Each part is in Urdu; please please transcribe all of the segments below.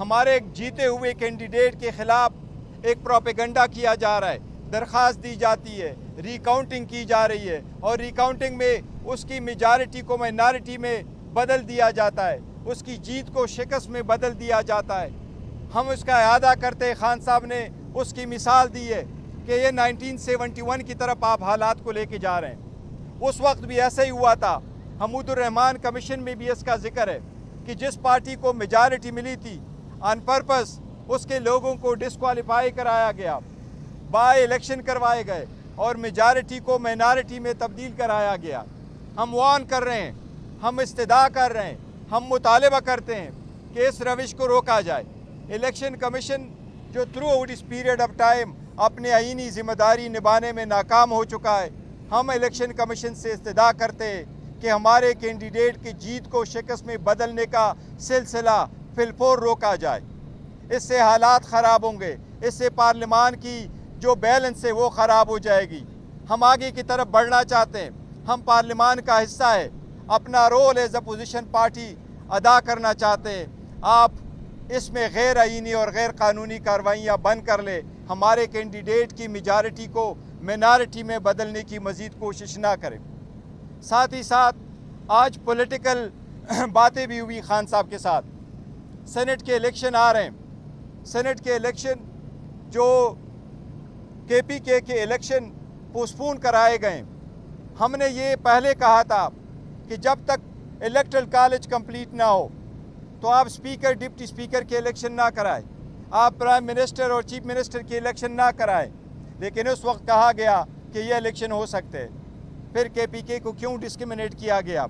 ہمارے جیتے ہوئے کینڈیڈیٹ کے خلاف ایک پروپیگنڈا کیا جا رہا ہے، درخواست دی جاتی ہے، ری کاؤنٹنگ کی جا رہی ہے، اور ری کاؤنٹنگ میں اس کی میجارٹی کو مائنارٹی میں بدل دیا جاتا ہے، اس کی جیت کو شکست میں بدل دیا جاتا ہے۔ ہم اس کا اعادہ کرتے ہیں، خان صاحب نے اس کی مثال دی ہے کہ یہ 1971 کی طرف آپ حالات کو لے کے جا رہے ہیں۔ اس وقت بھی ایسا ہی ہوا تھا۔ حمود الرحمان کمیشن میں بھی اس کا ذکر ہے کہ جس پارٹی کو میجارٹی ملی تھی آن پرپس اس کے لوگوں کو ڈسکوالیفائی کرایا گیا، بائی الیکشن کروائے گئے اور میجارٹی کو مائنارٹی میں تبدیل کرایا گیا۔ ہم وارن کر رہے ہیں، ہم استدعا کر رہے ہیں، ہم مطالبہ کرتے ہیں کہ اس روش کو روکا جائے۔ الیکشن کمیشن جو تھرو آؤٹ اس پیریڈ آف ٹائم اپنے آئینی ذمہ داری نبھانے میں ناکام ہو چکا ہے، ہم الیکشن کمیشن سے استدعا کرتے ہیں کہ ہمارے کینڈیڈیٹ کی جیت کو شکست میں بدلنے کا سلسلہ فی الفور روکا جائے۔ اس سے حالات خراب ہوں گے، اس سے پارلیمان کی جو بیلنس ہے وہ خراب ہو جائے گی۔ ہم آگے کی طرف بڑھنا چاہتے ہیں، ہم پارلیمان کا حصہ ہے، اپنا رول ایز اپوزیشن پارٹی ادا کرنا چاہتے ہیں۔ آپ اس میں غیر آئینی اور غیر قانونی کارروائیاں بند کر لیں، ہمارے کینڈیڈیٹ کی میجارٹی کو مائنارٹی میں بدلنے کی مزید کوشش نہ کریں۔ ساتھ ہی ساتھ آج پولیٹیکل باتیں بھی ہوئی خان صاحب کے ساتھ۔ سینٹ کے الیکشن آ رہے ہیں، سینٹ کے الیکشن جو کے پی کے الیکشن پوسٹپون کرائے گئے۔ ہم نے یہ پہلے کہا تھا کہ جب تک الیکٹرل کالج کمپلیٹ نہ ہو تو آپ سپیکر ڈپٹی سپیکر کے الیکشن نہ کرائیں، آپ پرائم منسٹر اور چیف منسٹر کے الیکشن نہ کرائیں، لیکن اس وقت کہا گیا کہ یہ الیکشن ہو سکتے ہیں۔ پھر کے پی کے کو کیوں ڈسکریمنیٹ کیا گیا،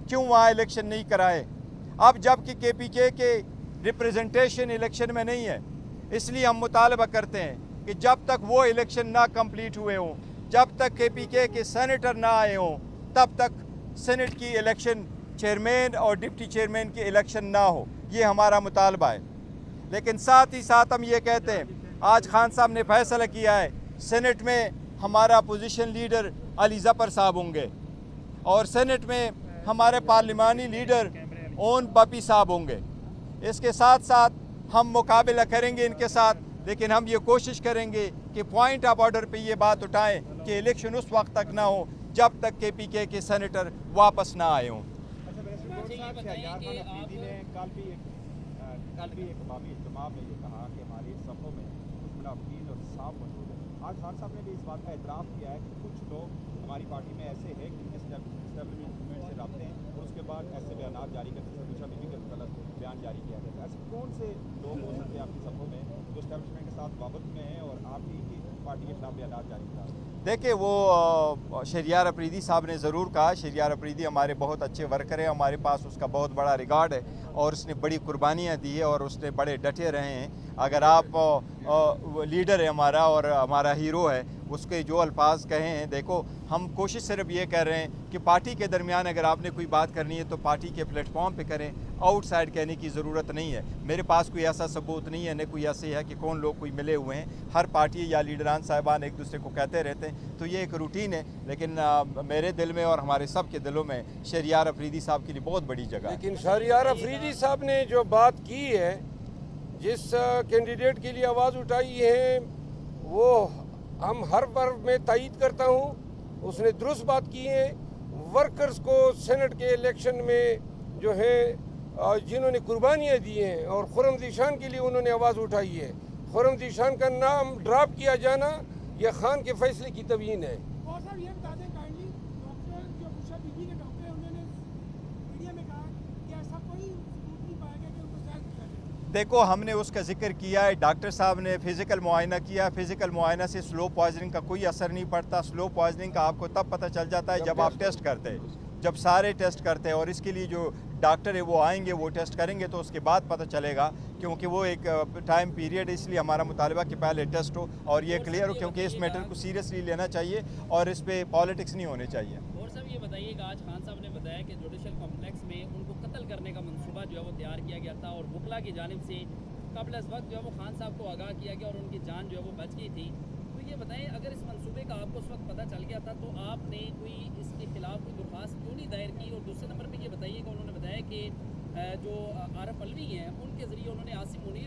کیوں وہاں الیکشن نہیں کرائے؟ اب جب کہ کے پی کے ریپریزنٹیشن الیکشن میں نہیں ہے، اس لیے ہم مطالبہ کرتے ہیں کہ جب تک وہ الیکشن نہ کمپلیٹ ہوئے ہوں، جب تک کے پی کے سینیٹر نہ آئے ہوں، تب تک سینٹ کی الیکشن چیئرمین اور ڈپٹی چیئرمین کی الیکشن نہ ہو، یہ ہمارا مطالبہ ہے۔ لیکن ساتھ ہی ساتھ ہم یہ کہتے ہیں، آج خان صاحب نے فیصلہ کیا ہے سینٹ میں ہمارا اپوزیشن لیڈر علی ظفر صاحب ہوں گے، اور سینٹ میں ہمارے پارلیمانی لیڈر اون پپی صاحب ہوں گے۔ اس کے ساتھ ساتھ ہم مقابلہ کریں گے ان کے ساتھ، لیکن ہم یہ کوشش کریں گے کہ پوائنٹ آف آرڈر پہ یہ بات اٹھائیں کہ الیکشن اس وقت تک نہ ہو جب تک کے پی کے سینیٹر واپس نہ آئے ہوں۔ کل بھی ایک عوامی اجتماع میں یہ کہا کہ ہماری صفوں میں کچھ منافقین اور صاف موجود ہیں۔ آج خان صاحب نے بھی اس بات کا اعتراف کیا ہے کہ کچھ لوگ ہماری پارٹی میں ایسے ہیں کہ اسٹیبلشمنٹ سے رابطے ہیں اور اس کے بعد ایسے بیانات جاری کرتے ہیں، دوسرا بیوی کے غلط بیان جاری کیا جاتا ہے۔ ایسے کون سے لوگ ہو سکتے ہیں آپ کی صفوں میں جو اسٹیبلشمنٹ کے ساتھ وابستہ میں ہیں اور آپ کی پارٹی کے خلاف بیانات جاری کر رہے ہیں؟ دیکھیں، وہ شہریار افریدی صاحب نے ضرور کہا، شہریار افریدی ہمارے بہت اچھے ورکر ہیں، ہمارے پاس اس کا بہت بڑا ریکارڈ ہے اور اس نے بڑی قربانیاں دی ہے اور اس نے بڑے ڈٹے رہے ہیں۔ اگر آپ لیڈر ہے ہمارا اور ہمارا ہیرو ہے، اس کے جو الفاظ کہے ہیں، دیکھو ہم کوشش صرف یہ کر رہے ہیں کہ پارٹی کے درمیان اگر آپ نے کوئی بات کرنی ہے تو پارٹی کے پلیٹ فارم پہ کریں، آؤٹ سائڈ کہنے کی ضرورت نہیں ہے۔ میرے پاس کوئی ایسا ثبوت نہیں ہے، نہ کوئی ایسے ہے کہ کون لوگ کوئی ملے ہوئے ہیں۔ ہر پارٹی یا لیڈران صاحبان ایک دوسرے کو کہتے رہتے ہیں، تو یہ ایک روٹین ہے، لیکن میرے دل میں اور ہمارے سب کے دلوں میں شہریار افریدی صاحب کے لیے بہت بڑی جگہ ہے۔ لیکن شہریار افریدی صاحب نے جو بات کی ہے، جس کینڈیڈیٹ کے لیے آواز اٹھائی ہے، وہ ہم ہر بار میں تائید کرتا ہوں، اس نے درست بات کی ہے۔ ورکرز کو سینٹ کے الیکشن میں جو ہے جنہوں نے قربانیاں دی ہیں اور خرم ذیشان کے لیے انہوں نے آواز اٹھائی ہے، خرم ذیشان کا نام ڈراپ کیا جانا یہ خان کے فیصلے کی توہین ہے۔ دیکھو، ہم نے اس کا ذکر کیا ہے، ڈاکٹر صاحب نے فزیکل معائنہ کیا، فزیکل معائنہ سے سلو پوائزننگ کا کوئی اثر نہیں پڑتا۔ سلو پوائزننگ کا آپ کو تب پتہ چل جاتا ہے جب آپ ٹیسٹ کرتے ہیں، جب سارے ٹیسٹ کرتے ہیں، اور اس کے لیے جو ڈاکٹر ہے وہ آئیں گے، وہ ٹیسٹ کریں گے تو اس کے بعد پتہ چلے گا، کیونکہ وہ ایک ٹائم پیریڈ ہے۔ اس لیے ہمارا مطالبہ کہ پہلے ٹیسٹ ہو اور یہ کلیئر ہو، کیونکہ اس میٹر کو سیریسلی لینا چاہیے اور اس پہ پالیٹکس نہیں ہونے چاہیے۔ اور صاحب یہ بتائیے کہ آج خان صاحب نے بتایا کہ جوڈیشل کمپلیکس میں ان کو قتل کرنے کا منصوبہ جو ہے وہ تیار کیا گیا تھا اور وکلا کی جانب سے قبل از وقت جو ہے وہ خان صاحب کو آگاہ کیا گیا اور ان کی جان جو ہے وہ بچ گئی تھی۔ تو یہ بتائیں، اگر اس منصوبے کا آپ کو اس وقت پتہ چل گیا تھا تو آپ نے کوئی اس کے خلاف کوئی درخواست کیوں نہیں دائر کی؟ اور دوسرے نمبر پہ یہ بتائیے کہ انہوں نے بتایا کہ جو عارف علوی ہیں ان کے ذریعے انہوں نے عاصم منیر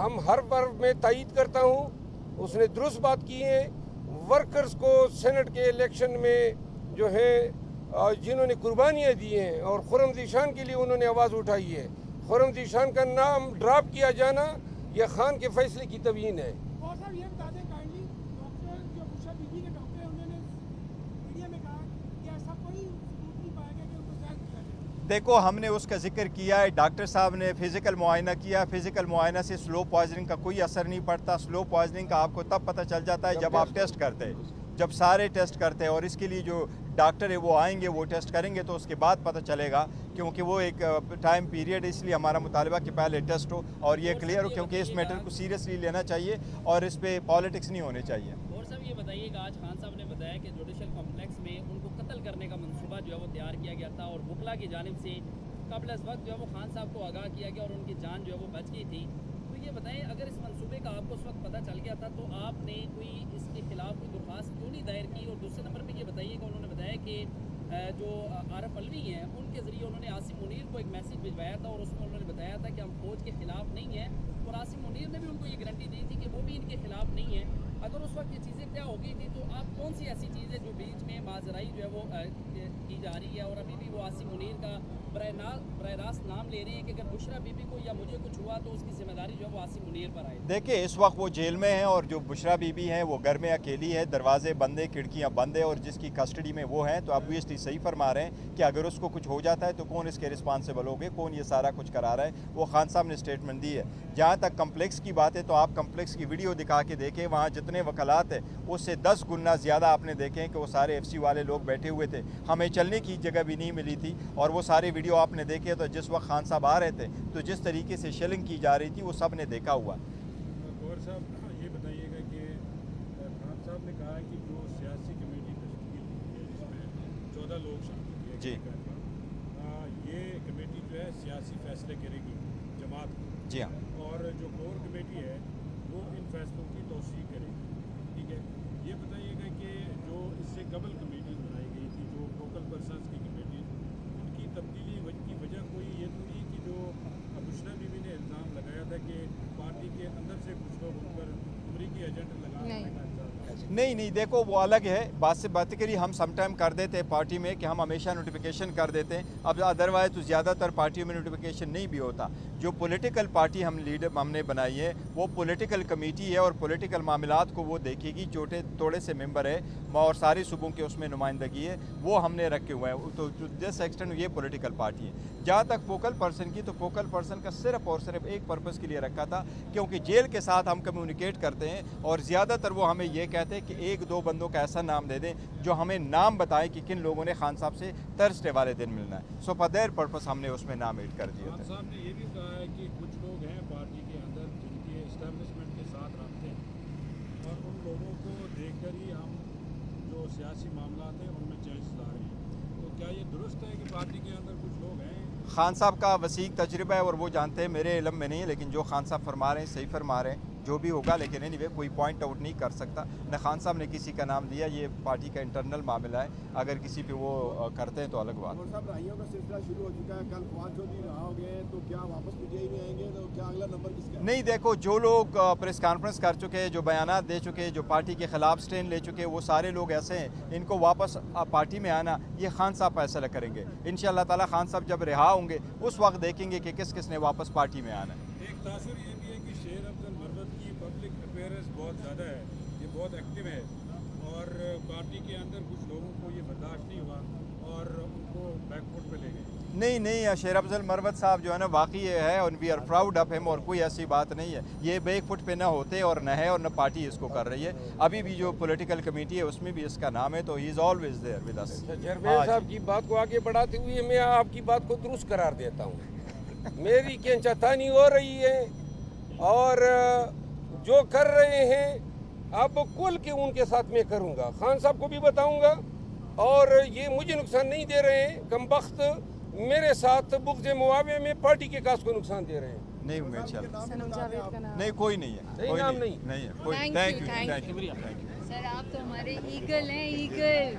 ہم ہر ورگ میں تائید کرتا ہوں، اس نے درست بات کی ہے۔ ورکرز کو سینٹ کے الیکشن میں جو ہے جنہوں نے قربانیاں دی ہیں اور خرم ذیشان کے لیے انہوں نے آواز اٹھائی ہے، خرم ذیشان کا نام ڈراپ کیا جانا یہ خان کے فیصلے کی توہین ہے۔ اور صاحب یہ بتا دیں کائنڈلی ڈاکٹر جو بشرا بی بی کے ڈاکٹر ہیں انہوں نے میڈیا میں کہا کہ ایسا کوئی ثبوت نہیں پایا گیا کہ ان کو زہر دیا گیا۔ دیکھو ہم نے اس کا ذکر کیا ہے، ڈاکٹر صاحب نے فزیکل معائنہ کیا، فزیکل معائنہ سے سلو پوائزننگ کا کوئی اثر نہیں پڑتا۔ سلو پوائزننگ کا آپ کو تب پتہ چل جاتا ہے جب آپ ٹیسٹ کرتے ہیں، جب سارے ٹیسٹ کرتے ہیں، اور اس کے لیے جو ڈاکٹر ہے وہ آئیں گے، وہ ٹیسٹ کریں گے تو اس کے بعد پتہ چلے گا، کیونکہ وہ ایک ٹائم پیریڈ، اس لیے ہمارا مطالبہ کہ پہلے ٹیسٹ ہو اور یہ کلیئر ہو، کیونکہ اس میٹر کو سیریسلی لینا چاہیے اور اس پہ پالیٹکس نہیں ہونے چاہیے۔ اور صاحب یہ بتائیے کہ آج خان صاحب نے بتایا کہ جوڈیشل کمپلیکس میں ان کو قتل کرنے کا منصوبہ جو ہے وہ تیار کیا گیا تھا اور وکلا کی جانب سے قبل از وقت جو ہے وہ خان صاحب کو آگاہ کیا گیا اور ان کی جان جو ہے وہ بچ گئی تھی۔ تو یہ بتائیں اگر اس منصوبے کا آپ کو اس وقت پتہ چل گیا تھا تو آپ نے کوئی اس کے خلاف کوئی درخواست کیوں نہیں دائر کی؟ اور دوسرے نمبر پہ یہ بتائیے کہ انہوں نے بتایا کہ جو عارف علوی ہیں ان کے ذریعے انہوں نے عاصم منیر کو ایک میسیج بھجوایا تھا اور اس میں انہوں نے بتایا تھا کہ ہم فوج کے خلاف نہیں ہیں، اور عاصم منیر نے بھی ان کو یہ گارنٹی دی تھی کہ وہ بھی ان کے خلاف نہیں ہیں۔ اگر اس وقت یہ چیزیں طے ہو گئی تھی تو آپ کون سی ایسی چیز ہے جو بیچ میں ماجرائی جو ہے وہ کی جا رہی ہے اور ابھی بھی وہ عاصم منیر کا براہ راست نام لے رہے ہیں کہ اگر بشرا بی بی کو یا مجھے کچھ ہوا تو اس کی ذمہ داری جو ہے وہ عاصم منیر پر آئے؟ دیکھیں اس وقت وہ جیل میں ہیں اور جو بشرا بی بی ہیں وہ گھر میں اکیلی ہے، دروازے بند ہیں، کھڑکیاں بند ہیں، اور جس کی کسٹڈی میں وہ ہیں تو obviously صحیح فرما رہے ہیں کہ اگر اس کو کچھ ہو جاتا ہے تو کون اس کے رسپانسیبل ہوگے، کون یہ سارا کچھ کرا رہا ہے، وہ خان صاحب نے اسٹیٹمنٹ دی ہے۔ جہاں تک کمپلیکس کی بات ہے تو آپ کمپلیکس کی ویڈیو دکھا کے دیکھیں، وہاں جتنے وکلات ہیں اس سے 10 گنا زیادہ آپ نے دیکھیں کہ وہ سارے ایف سی والے لوگ بیٹھے ہوئے تھے، ہمیں چلنے کی جگہ بھی نہیں ملی تھی، اور وہ سارے ویڈیو آپ نے دیکھے تو جس وقت خان صاحب آ رہے تھے تو جس طریقے سے شیلنگ کی جا رہی تھی وہ سب نے دیکھا ہوا۔ گور صاحب یہ بتائیے گا کہ خان صاحب نے کہا ہے کہ جو سیاسی کمیٹی تشکیل ہوئی ہے جس میں 14 لوگ شامل جی یہ کمیٹی جو ہے سیاسی فیصلے کرے گی جماعت کو، جی ہاں، اور جو کور کمیٹی ہے وہ ان فیصلوں کی توثیق کرے گی، ٹھیک ہے۔ یہ بتائیے گا کہ جو اس سے قبل کمیٹی بنائی گئی تھی جو فوکل پرسنس کی کمیٹی، ان کی تبدیلی کی وجہ کوئی یہ تو نہیں کہ جو بشرا بی بی نے الزام لگایا تھا کہ پارٹی کے اندر سے کچھ لوگ ان پر امریکی ایجنٹ لگانے کا الزام؟ نہیں دیکھو وہ الگ ہے، بات سے بات کری ہم سم ٹائم کر دیتے ہیں پارٹی میں کہ ہم ہمیشہ نوٹیفیکیشن کر دیتے ہیں، اب ادروائز تو زیادہ تر پارٹیوں میں نوٹیفیکیشن نہیں بھی ہوتا۔ جو پولیٹیکل پارٹی ہم نے بنائی ہے وہ پولیٹیکل کمیٹی ہے اور پولیٹیکل معاملات کو وہ دیکھے گی، چھوٹے توڑے سے ممبر ہے اور سارے صوبوں کے اس میں نمائندگی ہے، وہ ہم نے رکھے ہوئے ہیں، تو جس ایکسٹینٹ یہ پولیٹیکل پارٹی ہے۔ جہاں تک فوکل پرسن کی، تو فوکل پرسن کا صرف اور صرف ایک پرپس کے لیے رکھا تھا، کیونکہ جیل کے ساتھ ہم کمیونیکیٹ کرتے ہیں اور زیادہ تر وہ ہمیں یہ کہتے ہیں کہ 1-2 بندوں کا ایسا نام دے دیں جو ہمیں نام بتائیں کہ کن لوگوں نے خان صاحب سے تھرسڈے والے دن ملنا ہے، سو فار دیٹ پرپس ہم نے اس میں نام ایڈ کر دیے خان تھے۔ صاحب نے یہ بھی کہا ہے کہ کچھ لوگ ہیں پارٹی کے اندر جن کے اسٹیبلشمنٹ کے ساتھ رابطے ہیں اور ان لوگوں کو دیکھ کر ہی ہم جو سیاسی معاملات ہیں ان میں چینجز لا رہے ہیں، تو کیا یہ درست ہے کہ پارٹی کے اندر کچھ لوگ ہیں؟ خان صاحب کا وسیع تجربہ ہے اور وہ جانتے ہیں، میرے علم میں نہیں ہے، لیکن جو خان صاحب فرما رہے ہیں صحیح فرما رہے ہیں، جو بھی ہوگا، لیکن اینی وے کوئی پوائنٹ آؤٹ نہیں کر سکتا، نہ خان صاحب نے کسی کا نام لیا، یہ پارٹی کا انٹرنل معاملہ ہے، اگر کسی پہ وہ کرتے ہیں تو الگ بات۔ اور صاحب رہائیوں کا سلسلہ شروع ہو چکا ہے، کل فواد چودھری رہا ہو گئے تو کیا واپس پی ٹی آئی میں آئیں گے؟ تو کیا اگلا نمبر کس کا؟ نہیں دیکھو، جو لوگ پریس کانفرنس کر چکے، جو بیانات دے چکے، جو پارٹی کے خلاف سٹینڈ لے چکے، وہ سارے لوگ ایسے ہیں، ان کو واپس پارٹی میں آنا یہ خان صاحب فیصلہ کریں گے انشاءاللہ تعالی۔ خان صاحب جب رہا ہوں گے اس وقت دیکھیں گے کہ کس کس نے واپس پارٹی میں آنا ہے۔ ایک تاثر یہ بھی ہے کہ شیر افضل مروت کی پبلک اپیئرنس بہت زیادہ ہے، یہ بہت ایکٹیو ہے، اور پارٹی کے اندر کچھ لوگوں کو یہ برداشت نہیں ہوا اور ان کو بیک فٹ پہ لے گئے۔ نہیں شیر افضل مروت صاحب جو ہے نا واقعی یہ ہے، اور وی آر پراؤڈ آف ہم، اور کوئی ایسی بات نہیں ہے، یہ بیک فٹ پہ نہ ہوتے اور نہ ہے اور نہ پارٹی اس کو کر رہی ہے۔ ابھی بھی جو پولیٹیکل کمیٹی ہے اس میں بھی اس کا نام ہے، تو he is always there with us. Chairman صاحب کی بات کو آگے بڑھاتے ہوئے میں آپ کی بات کو درست قرار دیتا ہوں۔ میری کینچاتانی ہو رہی ہے اور جو کر رہے ہیں اب کل کے ان کے ساتھ میں کروں گا، خان صاحب کو بھی بتاؤں گا، اور یہ مجھے نقصان نہیں دے رہے ہیں، کم بخت میرے ساتھ بغض معاویہ میں پارٹی کے کاس کو نقصان دے رہے ہیں۔ نہیں امید چل سنم جاوید کا نام نہیں، کوئی نہیں ہے، صحیح کوئی نام نہیں ہے کوئی۔ Thank you, thank you thank thank you. Sir آپ تو ہمارے ایگل ہیں، ایگل